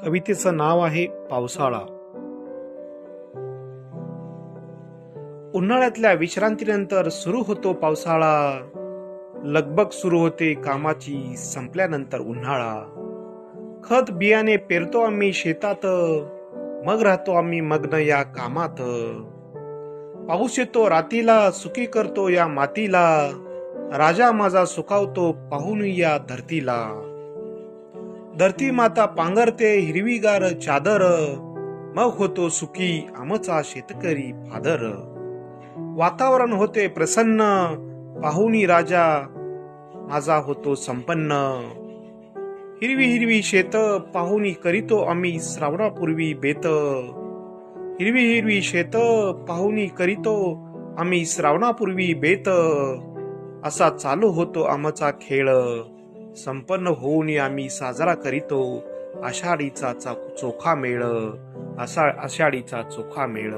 कवितेचं नाव आहे पावसाळा. उन्हाळ्यातल्या विश्रांतीनंतर सुरू होतो पावसाळा. लगबग सुरू होते कामाची, संपल्यानंतर उन्हाळा. खत बियाणे पेरतो आम्ही शेतात, मग राहतो आम्ही मग्न या कामात. पाऊस येतो रातीला, सुखी करतो या मातीला. राजा माझा सुखावतो पाहून या धरतीला. धरती माता पांघरते हिरवीगार चादर, मग होतो सुखी आमचा शेतकरी फादर. वातावरण होते प्रसन्न, पाहुणी राजा माझा होतो संपन्न. हिरवी हिरवी शेत पाहुणी करीतो आम्ही श्रावणापूर्वी बेत. हिरवी हिरवी शेत पाहुणी करीतो आम्ही श्रावणापूर्वी बेत. असा चालू होतो आमचा खेळ, संपन्न होऊन आम्ही साजरा करीतो आषाढीचा चोखा मेळ. आषाढीचा चोखा मेळ.